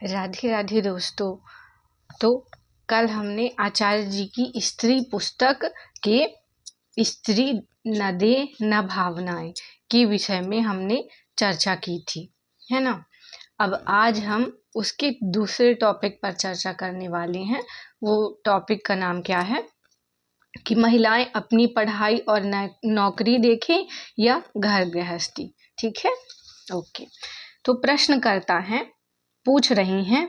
राधे राधे दोस्तों। तो कल हमने आचार्य जी की स्त्री पुस्तक के स्त्री न दे न भावनाएं के विषय में हमने चर्चा की थी, है ना। अब आज हम उसके दूसरे टॉपिक पर चर्चा करने वाले हैं। वो टॉपिक का नाम क्या है कि महिलाएं अपनी पढ़ाई और नौकरी देखें या घर गृहस्थी। ठीक है, ओके। तो प्रश्नकर्ता हैं, पूछ रही हैं,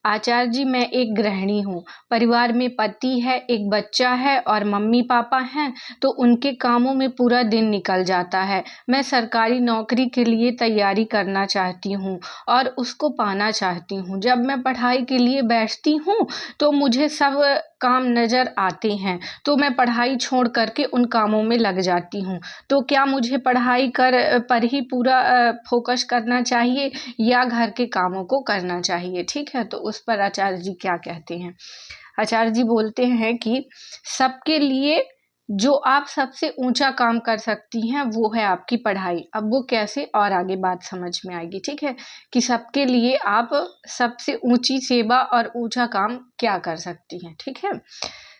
आचार्य जी मैं एक गृहिणी हूँ, परिवार में पति है, एक बच्चा है और मम्मी पापा हैं, तो उनके कामों में पूरा दिन निकल जाता है। मैं सरकारी नौकरी के लिए तैयारी करना चाहती हूँ और उसको पाना चाहती हूँ। जब मैं पढ़ाई के लिए बैठती हूँ तो मुझे सब काम नज़र आते हैं, तो मैं पढ़ाई छोड़ करके उन कामों में लग जाती हूँ। तो क्या मुझे पढ़ाई पर ही पूरा फोकस करना चाहिए या घर के कामों को करना चाहिए? ठीक है, तो उस पर आचार्य जी क्या कहते हैं। आचार्य जी बोलते हैं कि सबके लिए जो आप सबसे ऊंचा काम कर सकती हैं वो है आपकी पढ़ाई। अब वो कैसे, और आगे बात समझ में आएगी। ठीक है, कि सबके लिए आप सबसे ऊंची सेवा और ऊंचा काम क्या कर सकती हैं। ठीक है,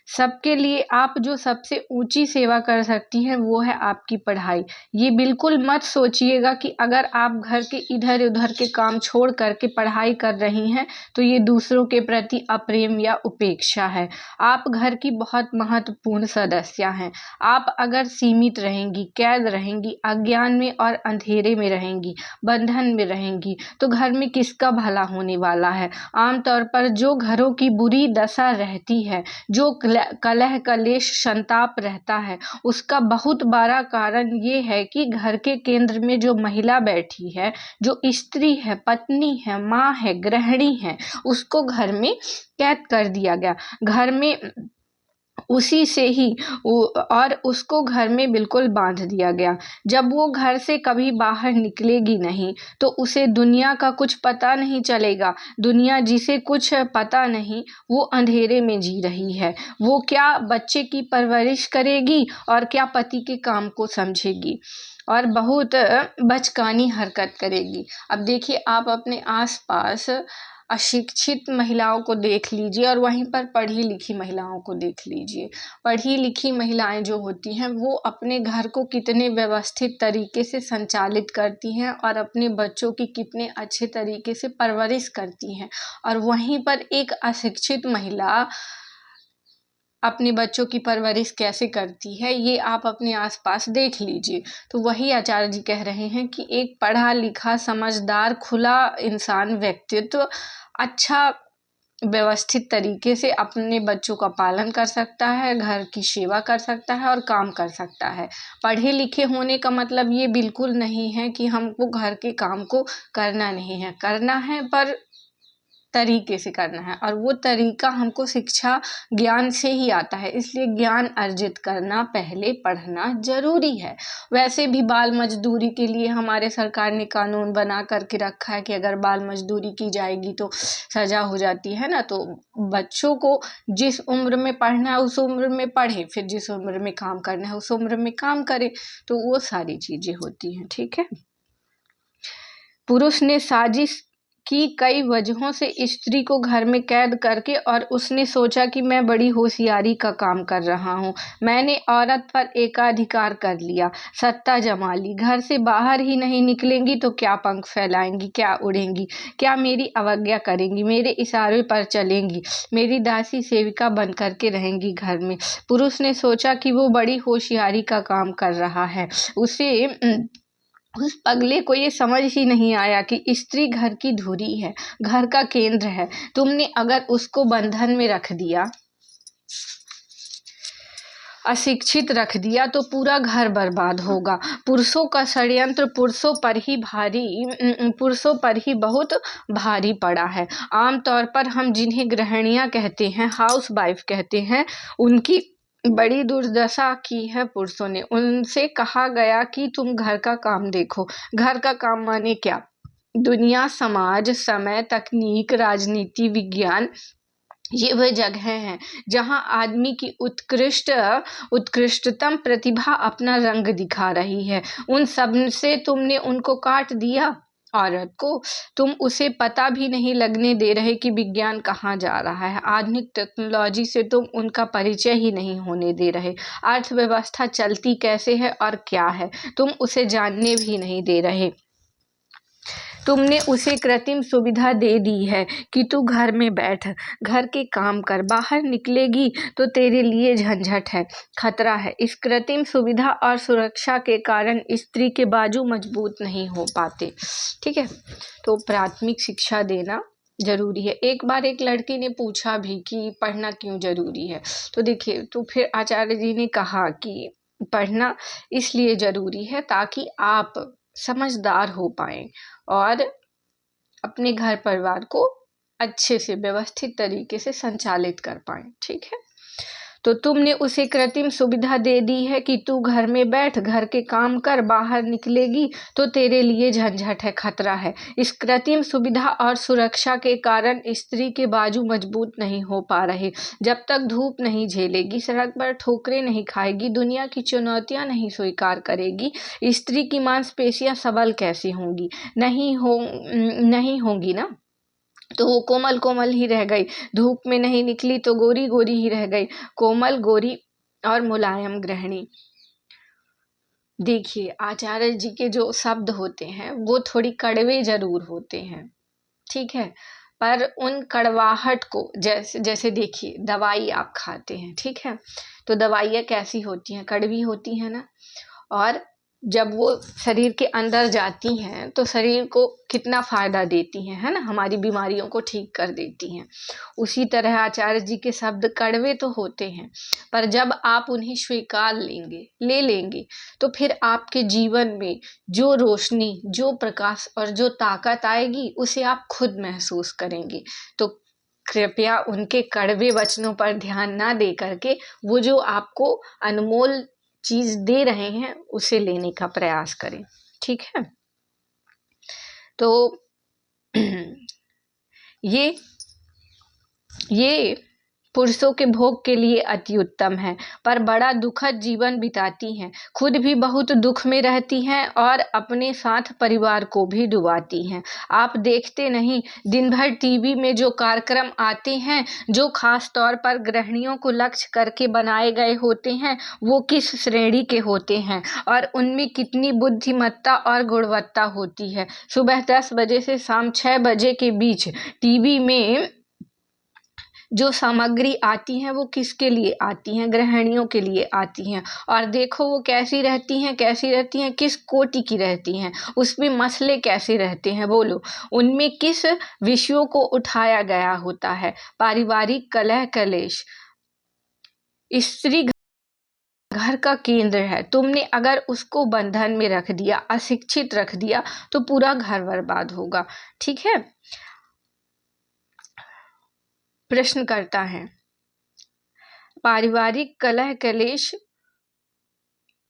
सबके लिए आप जो सबसे ऊंची सेवा कर सकती हैं वो है आपकी पढ़ाई। ये बिल्कुल मत सोचिएगा कि अगर आप घर के इधर उधर के काम छोड़ करके पढ़ाई कर रही हैं तो ये दूसरों के प्रति अप्रेम या उपेक्षा है। आप घर की बहुत महत्वपूर्ण सदस्य हैं। आप अगर सीमित रहेंगी, कैद रहेंगी, अज्ञान में और अंधेरे में रहेंगी, बंधन में रहेंगी, तो घर में किसका भला होने वाला है। आमतौर पर जो घरों की बुरी दशा रहती है, जो कलह कलेश संताप रहता है, उसका बहुत बड़ा कारण ये है कि घर के केंद्र में जो महिला बैठी है, जो स्त्री है, पत्नी है, माँ है, गृहिणी है, उसको घर में कैद कर दिया गया। घर में उसी से ही और उसको घर में बिल्कुल बांध दिया गया। जब वो घर से कभी बाहर निकलेगी नहीं तो उसे दुनिया का कुछ पता नहीं चलेगा। दुनिया जिसे कुछ पता नहीं वो अंधेरे में जी रही है। वो क्या बच्चे की परवरिश करेगी और क्या पति के काम को समझेगी, और बहुत बचकानी हरकत करेगी। अब देखिए, आप अपने आसपास अशिक्षित महिलाओं को देख लीजिए और वहीं पर पढ़ी लिखी महिलाओं को देख लीजिए। पढ़ी लिखी महिलाएं जो होती हैं वो अपने घर को कितने व्यवस्थित तरीके से संचालित करती हैं और अपने बच्चों की कितने अच्छे तरीके से परवरिश करती हैं, और वहीं पर एक अशिक्षित महिला अपने बच्चों की परवरिश कैसे करती है, ये आप अपने आसपास देख लीजिए। तो वही आचार्य जी कह रहे हैं कि एक पढ़ा लिखा समझदार खुला इंसान व्यक्तित्व अच्छा व्यवस्थित तरीके से अपने बच्चों का पालन कर सकता है, घर की सेवा कर सकता है और काम कर सकता है। पढ़े लिखे होने का मतलब ये बिल्कुल नहीं है कि हमको घर के काम को करना नहीं है, करना है, पर तरीके से करना है, और वो तरीका हमको शिक्षा ज्ञान से ही आता है। इसलिए ज्ञान अर्जित करना पहले पढ़ना जरूरी है। वैसे भी बाल मजदूरी के लिए हमारे सरकार ने कानून बना करके रखा है कि अगर बाल मजदूरी की जाएगी तो सजा हो जाती है ना। तो बच्चों को जिस उम्र में पढ़ना है उस उम्र में पढ़े, फिर जिस उम्र में काम करना है उस उम्र में काम करे, तो वो सारी चीजें होती हैं। ठीक है, पुरुष ने साजिश की कई वजहों से स्त्री को घर में कैद करके, और उसने सोचा कि मैं बड़ी होशियारी का काम कर रहा हूँ, मैंने औरत पर एकाधिकार कर लिया, सत्ता जमा ली। घर से बाहर ही नहीं निकलेंगी तो क्या पंख फैलाएंगी, क्या उड़ेंगी, क्या मेरी अवज्ञा करेंगी, मेरे इशारे पर चलेंगी, मेरी दासी सेविका बन करके रहेंगी घर में। पुरुष ने सोचा कि वो बड़ी होशियारी का काम कर रहा है। उस पगले को ये समझ ही नहीं आया कि स्त्री घर की धुरी है, घर का केंद्र है। तुमने अगर उसको बंधन में रख दिया, अशिक्षित रख दिया, तो पूरा घर बर्बाद होगा। पुरुषों का षड्यंत्र पुरुषों पर ही बहुत भारी पड़ा है। आमतौर पर हम जिन्हें गृहिणियां कहते हैं, हाउस वाइफ कहते हैं, उनकी बड़ी दुर्दशा की है पुरुषों ने। उनसे कहा गया कि तुम घर का काम देखो। घर का काम माने क्या? दुनिया, समाज, समय, तकनीक, राजनीति, विज्ञान, ये वह जगह हैं जहां आदमी की उत्कृष्टतम प्रतिभा अपना रंग दिखा रही है। उन सब से तुमने उनको काट दिया औरत को, तुम उसे पता भी नहीं लगने दे रहे कि विज्ञान कहाँ जा रहा है। आधुनिक टेक्नोलॉजी से तुम उनका परिचय ही नहीं होने दे रहे। अर्थव्यवस्था चलती कैसे है और क्या है, तुम उसे जानने भी नहीं दे रहे। तुमने उसे कृत्रिम सुविधा दे दी है कि तू घर में बैठ, घर के काम कर, बाहर निकलेगी तो तेरे लिए झंझट है, खतरा है। इस कृत्रिम सुविधा और सुरक्षा के कारण स्त्री के बाजू मजबूत नहीं हो पाते। ठीक है, तो प्राथमिक शिक्षा देना जरूरी है। एक बार एक लड़की ने पूछा भी कि पढ़ना क्यों जरूरी है, तो देखिए, तो फिर आचार्य जी ने कहा कि पढ़ना इसलिए जरूरी है ताकि आप समझदार हो पाए और अपने घर परिवार को अच्छे से व्यवस्थित तरीके से संचालित कर पाए। ठीक है, तो तुमने उसे कृत्रिम सुविधा दे दी है कि तू घर में बैठ, घर के काम कर, बाहर निकलेगी तो तेरे लिए झंझट है, खतरा है। इस कृत्रिम सुविधा और सुरक्षा के कारण स्त्री के बाजू मजबूत नहीं हो पा रहे। जब तक धूप नहीं झेलेगी, सड़क पर ठोकरें नहीं खाएगी, दुनिया की चुनौतियां नहीं स्वीकार करेगी, स्त्री की मांसपेशियां सबल कैसे होंगी? नहीं होंगी ना, तो वो कोमल कोमल ही रह गई। धूप में नहीं निकली तो गोरी गोरी ही रह गई, कोमल, गोरी और मुलायम गृहिणी। देखिए, आचार्य जी के जो शब्द होते हैं वो थोड़ी कड़वे जरूर होते हैं, ठीक है, पर उन कड़वाहट को, जैसे जैसे देखिए, दवाई आप खाते हैं, ठीक है, तो दवाइयाँ कैसी होती हैं? कड़वी होती हैं ना। और जब वो शरीर के अंदर जाती हैं तो शरीर को कितना फायदा देती हैं, है ना, हमारी बीमारियों को ठीक कर देती हैं। उसी तरह आचार्य जी के शब्द कड़वे तो होते हैं, पर जब आप उन्हें स्वीकार ले लेंगे तो फिर आपके जीवन में जो रोशनी, जो प्रकाश और जो ताकत आएगी उसे आप खुद महसूस करेंगे। तो कृपया उनके कड़वे वचनों पर ध्यान ना दे करके वो जो आपको अनमोल चीज दे रहे हैं उसे लेने का प्रयास करें। ठीक है, तो ये पुरुषों के भोग के लिए अति उत्तम है, पर बड़ा दुखद जीवन बिताती हैं, खुद भी बहुत दुख में रहती हैं और अपने साथ परिवार को भी डुबाती हैं। आप देखते नहीं, दिन भर टीवी में जो कार्यक्रम आते हैं, जो खास तौर पर गृहिणियों को लक्ष्य करके बनाए गए होते हैं, वो किस श्रेणी के होते हैं और उनमें कितनी बुद्धिमत्ता और गुणवत्ता होती है। सुबह 10 बजे से शाम 6 बजे के बीच टीवी में जो सामग्री आती हैं वो किसके लिए आती हैं? गृहिणियों के लिए आती हैं। और देखो वो कैसी रहती हैं, किस कोटि की रहती हैं, उसमें मसले कैसे रहते हैं, बोलो, उनमें किस विषयों को उठाया गया होता है? पारिवारिक कलह कलेश। स्त्री घर का केंद्र है, तुमने अगर उसको बंधन में रख दिया, अशिक्षित रख दिया, तो पूरा घर बर्बाद होगा। ठीक है, प्रश्न करता है, पारिवारिक कलह कलेश,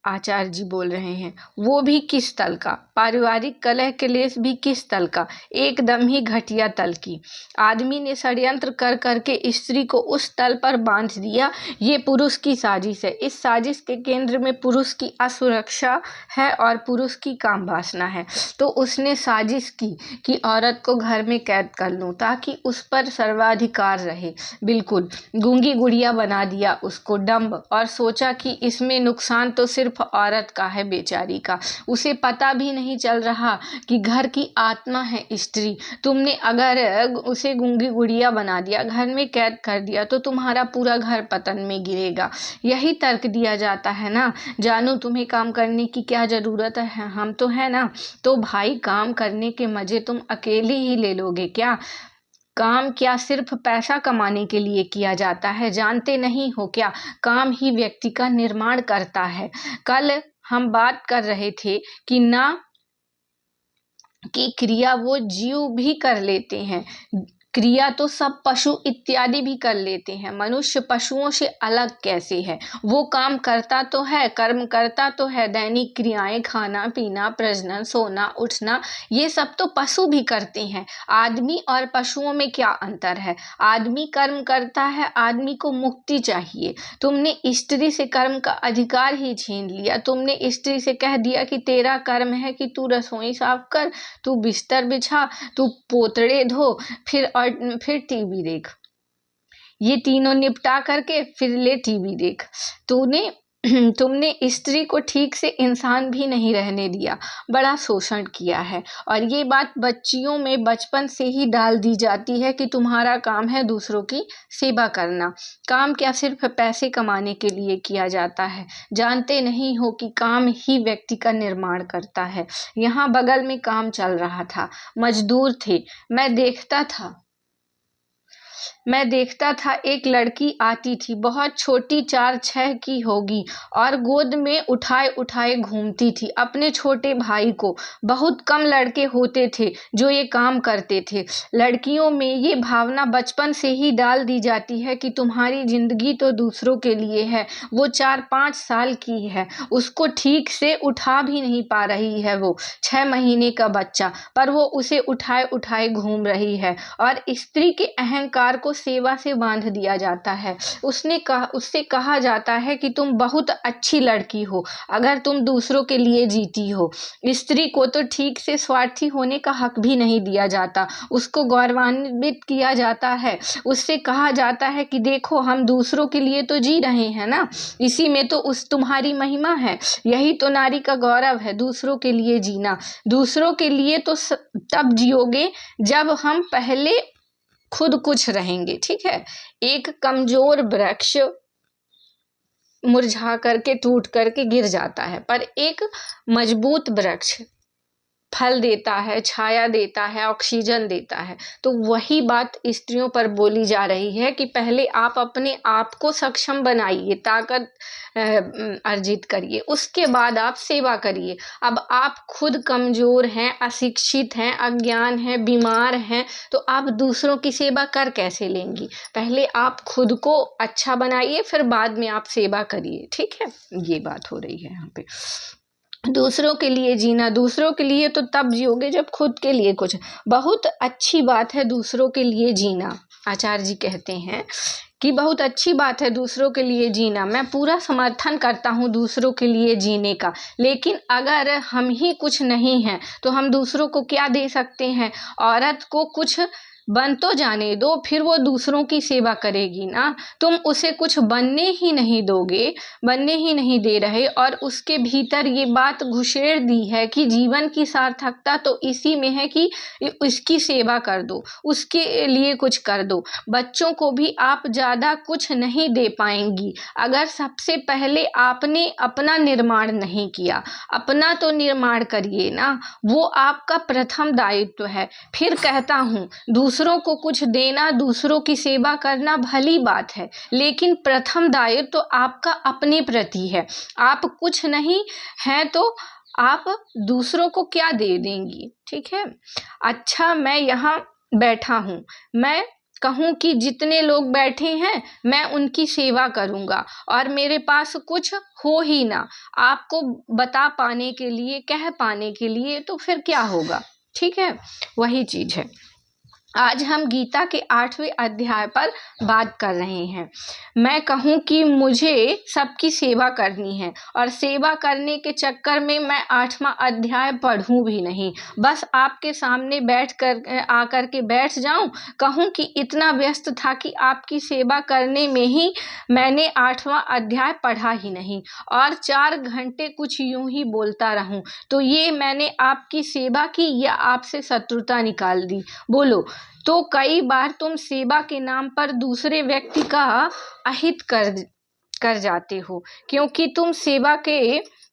आचार्य जी बोल रहे हैं, वो भी किस तल का? पारिवारिक कलह क्लेश भी किस तल का? एकदम ही घटिया तल की। आदमी ने षड्यंत्र कर करके स्त्री को उस तल पर बांध दिया। ये पुरुष की साजिश है। इस साजिश के केंद्र में पुरुष की असुरक्षा है और पुरुष की काम वासना है। तो उसने साजिश की कि औरत को घर में कैद कर लूं ताकि उस पर सर्वाधिकार रहे। बिल्कुल गूंगी गुड़िया बना दिया उसको, डंब, और सोचा कि इसमें नुकसान तो सिर्फ औरत का है, बेचारी का। उसे पता भी नहीं चल रहा कि घर की आत्मा है स्त्री। तुमने अगर उसे गूंगी गुड़िया बना दिया, घर में कैद कर दिया, तो तुम्हारा पूरा घर पतन में गिरेगा। यही तर्क दिया जाता है ना। जानू तुम्हें काम करने की क्या जरूरत है, हम तो है ना। तो भाई, काम करने के मजे तुम अकेले ही ले लोगे क्या? काम क्या सिर्फ पैसा कमाने के लिए किया जाता है? जानते नहीं हो क्या? काम ही व्यक्ति का निर्माण करता है। कल हम बात कर रहे थे कि ना की क्रिया वो जीव भी कर लेते हैं। क्रिया तो सब पशु इत्यादि भी कर लेते हैं, मनुष्य पशुओं से अलग कैसे है? वो काम करता तो है, कर्म करता तो है, दैनिक क्रियाएं, खाना पीना, प्रजनन, सोना, उठना, ये सब तो पशु भी करते हैं। आदमी और पशुओं में क्या अंतर है? आदमी कर्म करता है, आदमी को मुक्ति चाहिए। तुमने स्त्री से कर्म का अधिकार ही छीन लिया। तुमने स्त्री से कह दिया कि तेरा कर्म है कि तू रसोई साफ कर, तू बिस्तर बिछा, तू पोतड़े धो, फिर टीवी देख, ये तीनों निपटा करके फिर ले टीवी देख। तुमने स्त्री को ठीक से इंसान भी नहीं रहने दिया, बड़ा शोषण किया है। और ये बात बच्चियों में बचपन से ही डाल दी जाती है कि तुम्हारा काम है दूसरों की सेवा करना। काम क्या सिर्फ पैसे कमाने के लिए किया जाता है? जानते नहीं हो कि काम ही व्यक्ति का निर्माण करता है। यहाँ बगल में काम चल रहा था, मजदूर थे, मैं देखता था एक लड़की आती थी, बहुत छोटी, 4-6 की होगी, और गोद में उठाए उठाए घूमती थी अपने छोटे भाई को। बहुत कम लड़के होते थे जो ये काम करते थे। लड़कियों में ये भावना बचपन से ही डाल दी जाती है कि तुम्हारी जिंदगी तो दूसरों के लिए है। वो 4-5 साल की है, उसको ठीक से उठा भी नहीं पा रही है, वो 6 महीने का बच्चा, पर वो उसे उठाए उठाए घूम रही है। और स्त्री के अहंकार को सेवा से बांध दिया जाता है। उससे कहा जाता है कि तुम बहुत अच्छी लड़की हो अगर तुम दूसरों के लिए जीती हो। स्त्री को तो ठीक से स्वार्थी होने का हक भी नहीं दिया जाता, उसको गौरवान्वित किया जाता है। उससे कहा जाता है कि देखो, हम दूसरों के लिए तो जी रहे हैं ना, इसी में तो तुम्हारी महिमा है, यही तो नारी का गौरव है, दूसरों के लिए जीना। दूसरों के लिए तो तब जियोगे जब हम पहले खुद कुछ रहेंगे, ठीक है? एक कमजोर वृक्ष मुरझा करके, टूट करके गिर जाता है, पर एक मजबूत वृक्ष फल देता है, छाया देता है, ऑक्सीजन देता है। तो वही बात स्त्रियों पर बोली जा रही है कि पहले आप अपने आप को सक्षम बनाइए, ताकत अर्जित करिए, उसके बाद आप सेवा करिए। अब आप खुद कमजोर हैं, अशिक्षित हैं, अज्ञान हैं, बीमार हैं, तो आप दूसरों की सेवा कर कैसे लेंगी? पहले आप खुद को अच्छा बनाइए, फिर बाद में आप सेवा करिए, ठीक है? ये बात हो रही है यहाँ पे। दूसरों के लिए जीना, दूसरों के लिए तो तब जियोगे जब खुद के लिए कुछ। बहुत अच्छी बात है दूसरों के लिए जीना। आचार्य जी कहते हैं कि बहुत अच्छी बात है दूसरों के लिए जीना, मैं पूरा समर्थन करता हूँ दूसरों के लिए जीने का। लेकिन अगर हम ही कुछ नहीं हैं तो हम दूसरों को क्या दे सकते हैं? औरत को कुछ बन तो जाने दो, फिर वो दूसरों की सेवा करेगी ना। तुम उसे कुछ बनने ही नहीं दोगे, बनने ही नहीं दे रहे, और उसके भीतर ये बात घुसेड़ दी है कि जीवन की सार्थकता तो इसी में है कि उसकी सेवा कर दो, उसके लिए कुछ कर दो। बच्चों को भी आप ज़्यादा कुछ नहीं दे पाएंगी अगर सबसे पहले आपने अपना निर्माण नहीं किया। अपना तो निर्माण करिए ना, वो आपका प्रथम दायित्व है। फिर कहता हूँ, दूसरों को कुछ देना, दूसरों की सेवा करना भली बात है, लेकिन प्रथम दायित्व तो आपका अपने प्रति है। आप कुछ नहीं है तो आप दूसरों को क्या दे देंगी, ठीक है? अच्छा, मैं यहाँ बैठा हूँ, मैं कहूँ कि जितने लोग बैठे हैं मैं उनकी सेवा करूँगा, और मेरे पास कुछ हो ही ना आपको बता पाने के लिए, कह पाने के लिए, तो फिर क्या होगा? ठीक है, वही चीज है। आज हम गीता के 8वें अध्याय पर बात कर रहे हैं। मैं कहूँ कि मुझे सबकी सेवा करनी है, और सेवा करने के चक्कर में मैं 8वां अध्याय पढ़ूं भी नहीं, बस आपके सामने आकर के बैठ जाऊं, कहूँ कि इतना व्यस्त था कि आपकी सेवा करने में ही मैंने 8वां अध्याय पढ़ा ही नहीं, और 4 घंटे कुछ यूं ही बोलता रहूं, तो ये मैंने आपकी सेवा की या आपसे शत्रुता निकाल दी? बोलो। तो कई बार तुम सेवा के नाम पर दूसरे व्यक्ति का अहित कर जाते हो, क्योंकि तुम सेवा के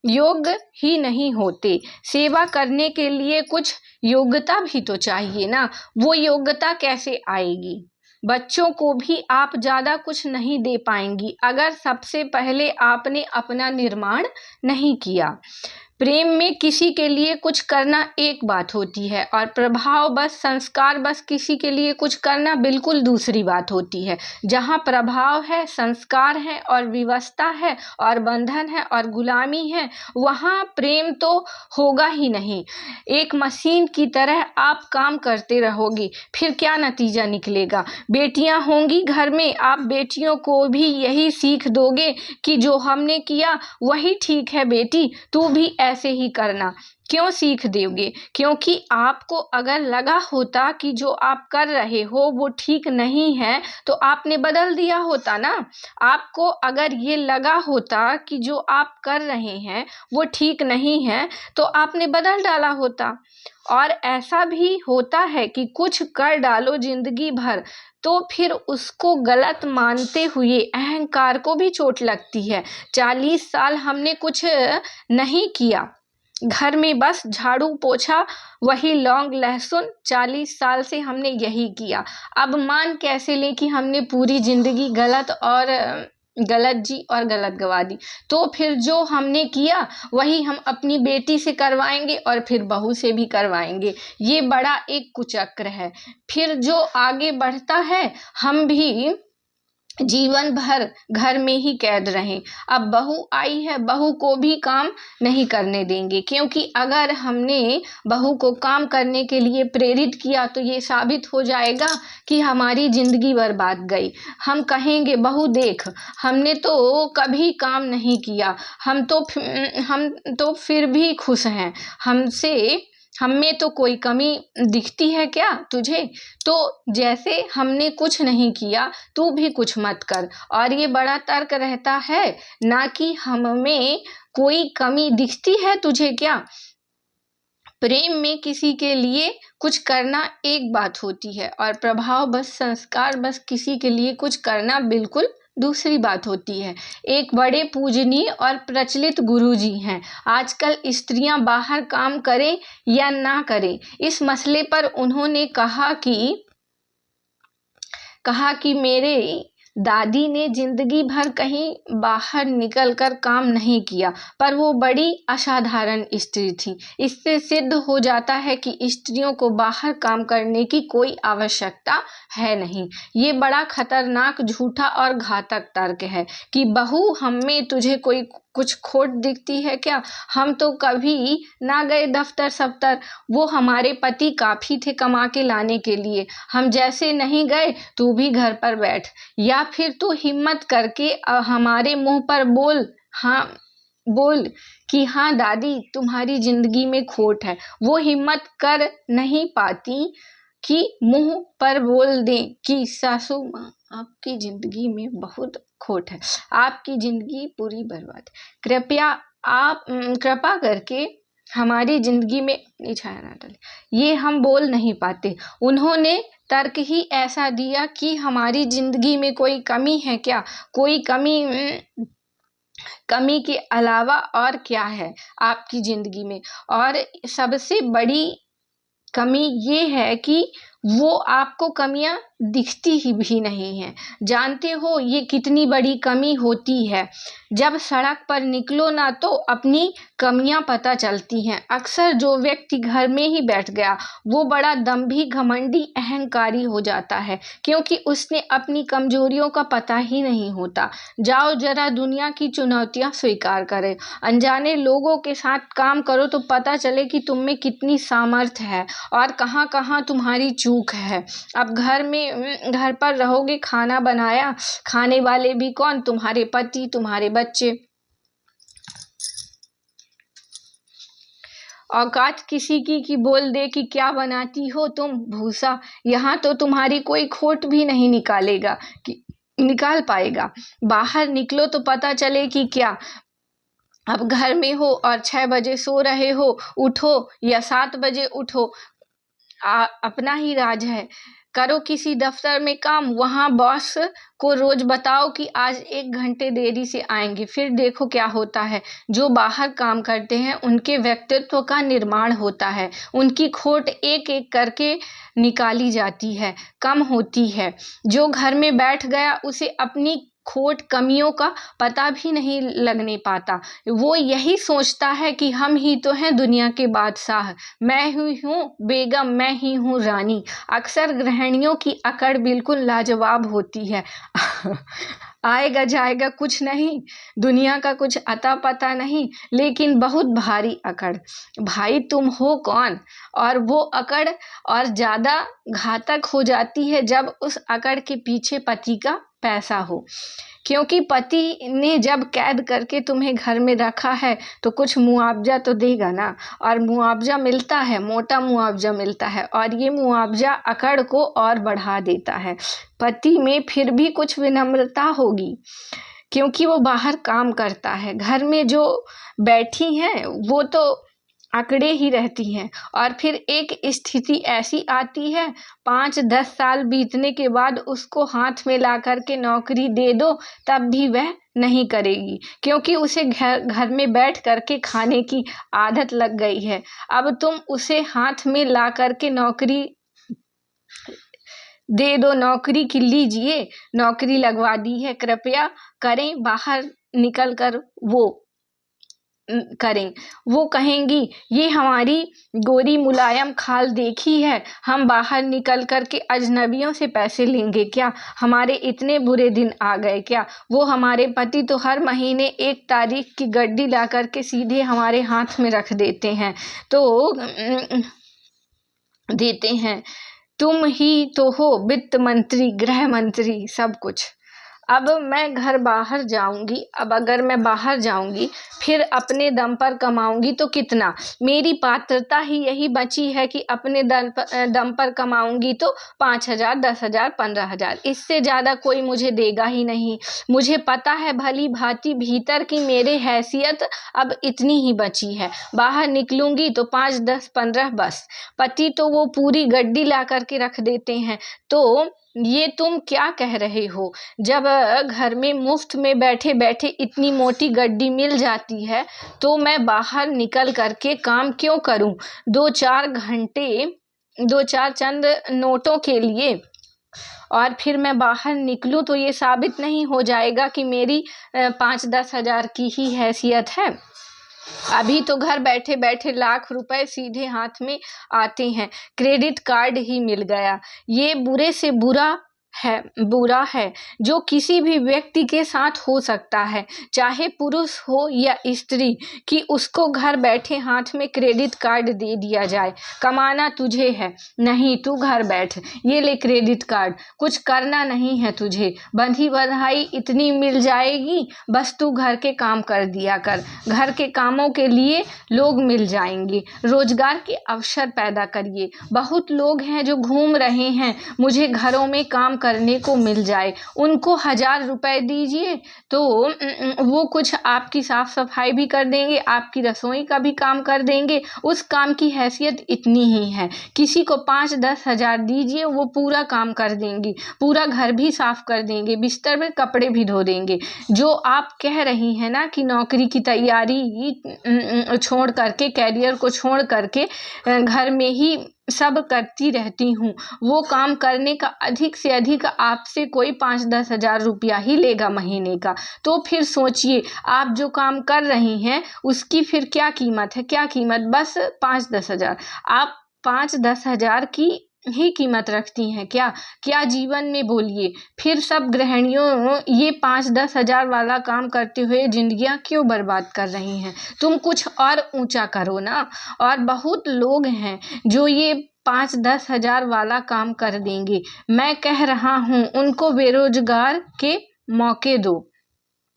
योग्य ही नहीं होते। सेवा करने के लिए कुछ योग्यता भी तो चाहिए ना, वो योग्यता कैसे आएगी? बच्चों को भी आप ज़्यादा कुछ नहीं दे पाएंगी अगर सबसे पहले आपने अपना निर्माण नहीं किया। प्रेम में किसी के लिए कुछ करना एक बात होती है और प्रभाव बस, संस्कार बस किसी के लिए कुछ करना बिल्कुल दूसरी बात होती है। जहाँ प्रभाव है, संस्कार है और विवशता है और बंधन है और गुलामी है, वहाँ प्रेम तो होगा ही नहीं। एक मशीन की तरह आप काम करते रहोगे, फिर क्या नतीजा निकलेगा? बेटियां होंगी घर में, आप बेटियों को भी यही सीख दोगे कि जो हमने किया वही ठीक है बेटी, तू भी ऐसे ही करना। क्यों सीख दोगे? क्योंकि आपको अगर लगा होता कि जो आप कर रहे हो वो ठीक नहीं है तो आपने बदल दिया होता ना। आपको अगर ये लगा होता कि जो आप कर रहे हैं वो ठीक नहीं है तो आपने बदल डाला होता। और ऐसा भी होता है कि कुछ कर डालो जिंदगी भर तो फिर उसको गलत मानते हुए अहंकार को भी चोट लगती है। 40 साल हमने कुछ नहीं किया, घर में बस झाड़ू पोछा, वही लौंग लहसुन, 40 साल से हमने यही किया। अब मान कैसे लें कि हमने पूरी जिंदगी गलत जी और गलत गवा दी। तो फिर जो हमने किया वही हम अपनी बेटी से करवाएंगे और फिर बहू से भी करवाएंगे। ये बड़ा एक कुचक्र है। फिर जो आगे बढ़ता है हम भी जीवन भर घर में ही कैद रहें। अब बहू आई है, बहू को भी काम नहीं करने देंगे, क्योंकि अगर हमने बहू को काम करने के लिए प्रेरित किया तो ये साबित हो जाएगा कि हमारी जिंदगी बर्बाद गई। हम कहेंगे बहू देख, हमने तो कभी काम नहीं किया, हम तो फिर भी खुश हैं, हमें तो कोई कमी दिखती है क्या तुझे? तो जैसे हमने कुछ नहीं किया तू भी कुछ मत कर। और ये बड़ा तर्क रहता है ना कि हमें कोई कमी दिखती है तुझे क्या? प्रेम में किसी के लिए कुछ करना एक बात होती है और प्रभाव बस, संस्कार बस किसी के लिए कुछ करना बिल्कुल दूसरी बात होती है। एक बड़े पूजनीय और प्रचलित गुरुजी हैं। आजकल स्त्रियां बाहर काम करें या ना करें, इस मसले पर उन्होंने कहा कि मेरे दादी ने जिंदगी भर कहीं बाहर निकलकर काम नहीं किया, पर वो बड़ी असाधारण स्त्री थी। इससे सिद्ध हो जाता है कि स्त्रियों को बाहर काम करने की कोई आवश्यकता है नहीं। ये बड़ा खतरनाक, झूठा और घातक तर्क है कि बहू हमें तुझे कोई कुछ खोट दिखती है क्या? हम तो कभी ना गए दफ्तर सफ्तर, वो हमारे पति काफी थे कमा के लाने के लिए, हम जैसे नहीं गए तू भी घर पर बैठ। या फिर तू हिम्मत करके हमारे मुंह पर बोल कि हाँ दादी तुम्हारी जिंदगी में खोट है। वो हिम्मत कर नहीं पाती कि मुंह पर बोल दें कि सासू माँ आपकी जिंदगी में बहुत खोट है, आपकी जिंदगी पूरी बर्बाद। कृपा करके हमारी जिंदगी में अपनी छाया ना डालें। ये हम बोल नहीं पाते। उन्होंने तर्क ही ऐसा दिया कि हमारी जिंदगी में कोई कमी है क्या? कोई कमी के अलावा और क्या है आपकी जिंदगी में? और सबसे बड़ी कमी ये है कि वो आपको कमियां दिखती ही भी नहीं है। जानते हो ये कितनी बड़ी कमी होती है? जब सड़क पर निकलो ना तो अपनी कमियां पता चलती हैं। अक्सर जो व्यक्ति घर में ही बैठ गया वो बड़ा दम्भी, घमंडी, अहंकारी हो जाता है, क्योंकि उसने अपनी कमजोरियों का पता ही नहीं होता। जाओ जरा दुनिया की चुनौतियां स्वीकार करें, अनजाने लोगों के साथ काम करो तो पता चले कि तुम में कितनी सामर्थ्य है और कहाँ कहाँ तुम्हारी चूक है। अब घर पर रहोगे, खाना बनाया, खाने वाले भी कौन? तुम्हारे पति, तुम्हारे बच्चे। औकात किसी की बोल दे कि क्या बनाती हो तुम, भूसा। यहाँ तो तुम्हारी कोई खोट भी नहीं निकाल पाएगा। बाहर निकलो तो पता चले कि क्या। अब घर में हो और 6 बजे सो रहे हो, उठो या 7 बजे उठो, अपना ही राज है। करो किसी दफ्तर में काम, वहां बॉस को रोज बताओ कि आज 1 घंटे देरी से आएंगे, फिर देखो क्या होता है। जो बाहर काम करते हैं उनके व्यक्तित्व का निर्माण होता है, उनकी खोट एक एक करके निकाली जाती है, कम होती है। जो घर में बैठ गया उसे अपनी खोट कमियों का पता भी नहीं लगने पाता। वो यही सोचता है कि हम ही तो हैं दुनिया के बादशाह, मैं ही हूँ बेगम, मैं ही हूँ रानी। अक्सर गृहिणियों की अकड़ बिल्कुल लाजवाब होती है। आएगा जाएगा कुछ नहीं, दुनिया का कुछ अता पता नहीं, लेकिन बहुत भारी अकड़। भाई तुम हो कौन? और वो अकड़ और ज़्यादा घातक हो जाती है जब उस अकड़ के पीछे पति का पैसा हो, क्योंकि पति ने जब कैद करके तुम्हें घर में रखा है तो कुछ मुआवजा तो देगा ना, और मुआवजा मिलता है, मोटा मुआवजा मिलता है, और ये मुआवजा अकड़ को और बढ़ा देता है। पति में फिर भी कुछ विनम्रता होगी, क्योंकि वो बाहर काम करता है, घर में जो बैठी हैं वो तो अकड़े ही रहती हैं। और फिर एक स्थिति ऐसी आती है, 5-10 साल बीतने के बाद उसको हाथ में ला कर के नौकरी दे दो तब भी वह नहीं करेगी, क्योंकि उसे घर में बैठ करके खाने की आदत लग गई है। अब तुम उसे हाथ में ला करके नौकरी दे दो, नौकरी की लीजिए, नौकरी लगवा दी है, कृपया करें, बाहर निकल कर वो करें। वो कहेंगी ये हमारी गोरी मुलायम खाल देखी है, हम बाहर निकल कर के अजनबियों से पैसे लेंगे क्या? हमारे इतने बुरे दिन आ गए क्या? वो हमारे पति तो हर महीने 1 तारीख की गड्डी ला कर के सीधे हमारे हाथ में रख देते हैं, तो देते हैं। तुम ही तो हो वित्त मंत्री, गृह मंत्री, सब कुछ। अब मैं घर बाहर जाऊंगी, अब अगर मैं बाहर जाऊंगी फिर अपने दम पर कमाऊंगी तो कितना? मेरी पात्रता ही यही बची है कि अपने दम पर कमाऊंगी तो 5,000, 10,000, 15,000, इससे ज़्यादा कोई मुझे देगा ही नहीं। मुझे पता है भली भांति भीतर की मेरे हैसियत अब इतनी ही बची है, बाहर निकलूंगी तो 5, 10, 15 बस। पति तो वो पूरी गड्डी ला करके रख देते हैं। तो ये तुम क्या कह रहे हो? जब घर में मुफ्त में बैठे बैठे इतनी मोटी गड्डी मिल जाती है तो मैं बाहर निकल करके काम क्यों करूं? 2-4 घंटे, 2-4 चंद नोटों के लिए, और फिर मैं बाहर निकलूं तो ये साबित नहीं हो जाएगा कि मेरी 5-10 हज़ार की ही हैसियत है? अभी तो घर बैठे बैठे लाख रुपए सीधे हाथ में आते हैं, क्रेडिट कार्ड ही मिल गया। ये बुरे से बुरा है जो किसी भी व्यक्ति के साथ हो सकता है, चाहे पुरुष हो या स्त्री, कि उसको घर बैठे हाथ में क्रेडिट कार्ड दे दिया जाए। कमाना तुझे है, नहीं तू घर बैठ, ये ले क्रेडिट कार्ड, कुछ करना नहीं है तुझे, बंधी बधाई इतनी मिल जाएगी, बस तू घर के काम कर दिया कर, घर के कामों के लिए लोग मिल जाएंगे, रोजगार के अवसर पैदा करिए। बहुत लोग हैं जो घूम रहे हैं, मुझे घरों में काम करने को मिल जाए, उनको 1,000 रुपए दीजिए तो वो कुछ आपकी साफ सफाई भी कर देंगे, आपकी रसोई का भी काम कर देंगे। उस काम की हैसियत इतनी ही है। किसी को 5-10 हज़ार दीजिए, वो पूरा काम कर देंगी, पूरा घर भी साफ कर देंगे, बिस्तर में कपड़े भी धो देंगे। जो आप कह रही हैं ना कि नौकरी की तैयारी छोड़ करके, कैरियर को छोड़ करके घर में ही सब करती रहती हूँ, वो काम करने का अधिक से अधिक आपसे कोई 5-10 हज़ार रुपया ही लेगा महीने का। तो फिर सोचिए, आप जो काम कर रही हैं उसकी फिर क्या कीमत है? क्या कीमत? बस 5-10 हज़ार। आप 5-10 हज़ार की ही कीमत रखती हैं क्या? क्या जीवन में बोलिए? फिर सब गृहिणियों ये 5-10 हज़ार वाला काम करते हुए जिंदगियां क्यों बर्बाद कर रही हैं? तुम कुछ और ऊंचा करो ना। और बहुत लोग हैं जो ये 5-10 हज़ार वाला काम कर देंगे। मैं कह रहा हूँ उनको बेरोजगार के मौके दो।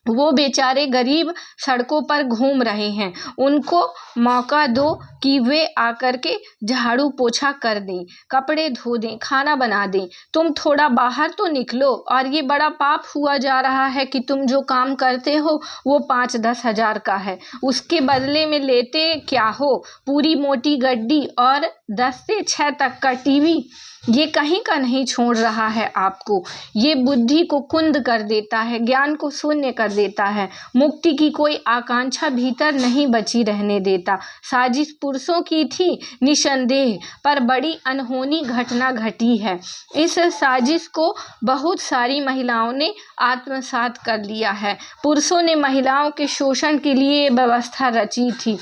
वो बेचारे गरीब सड़कों पर घूम रहे हैं, उनको मौका दो कि वे आकर के झाड़ू पोछा कर दें, कपड़े धो दें, खाना बना दें। तुम थोड़ा बाहर तो निकलो। और ये बड़ा पाप हुआ जा रहा है कि तुम जो काम करते हो वो 5-10 हज़ार का है, उसके बदले में लेते क्या हो? पूरी मोटी गड्डी और 10 से 6 तक का टीवी ये कहीं का नहीं छोड़ रहा है आपको। ये बुद्धि को कुंद कर देता है, ज्ञान को शून्य कर देता है, मुक्ति की कोई आकांक्षा भीतर नहीं बची रहने देता। साजिश पुरुषों की थी निसंदेह, पर बड़ी अनहोनी घटना घटी है। इस साजिश को बहुत सारी महिलाओं ने आत्मसात कर लिया है। पुरुषों ने महिलाओं के शोषण के लिए ये व्यवस्था रची थी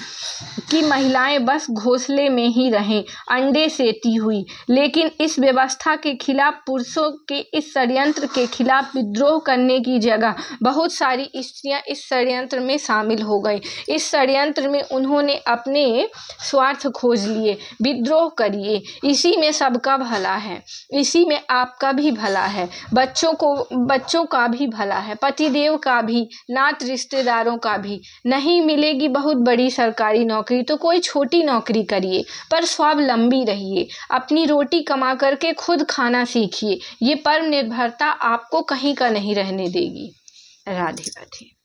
कि महिलाएं बस घोंसले में ही रहें, अंडे सेती हुई। लेकिन इस व्यवस्था के खिलाफ, पुरुषों के इस षड्यंत्र के खिलाफ विद्रोह करने की जगह बहुत सारी स्त्रियां इस षड्यंत्र में शामिल हो गई। इस षड्यंत्र में उन्होंने अपने स्वार्थ खोज लिए। विद्रोह करिए, इसी में सबका भला है, इसी में आपका भी भला है, बच्चों का भी भला है, पतिदेव का भी, नात रिश्तेदारों का भी। नहीं मिलेगी बहुत बड़ी सरकारी नौकरी तो कोई छोटी नौकरी करिए, पर स्वावलंबी रहिए, अपनी रोटी कमा करके खुद खाना सीखिए। ये परम निर्भरता आपको कहीं का नहीं रहने देगी। राधे राधे।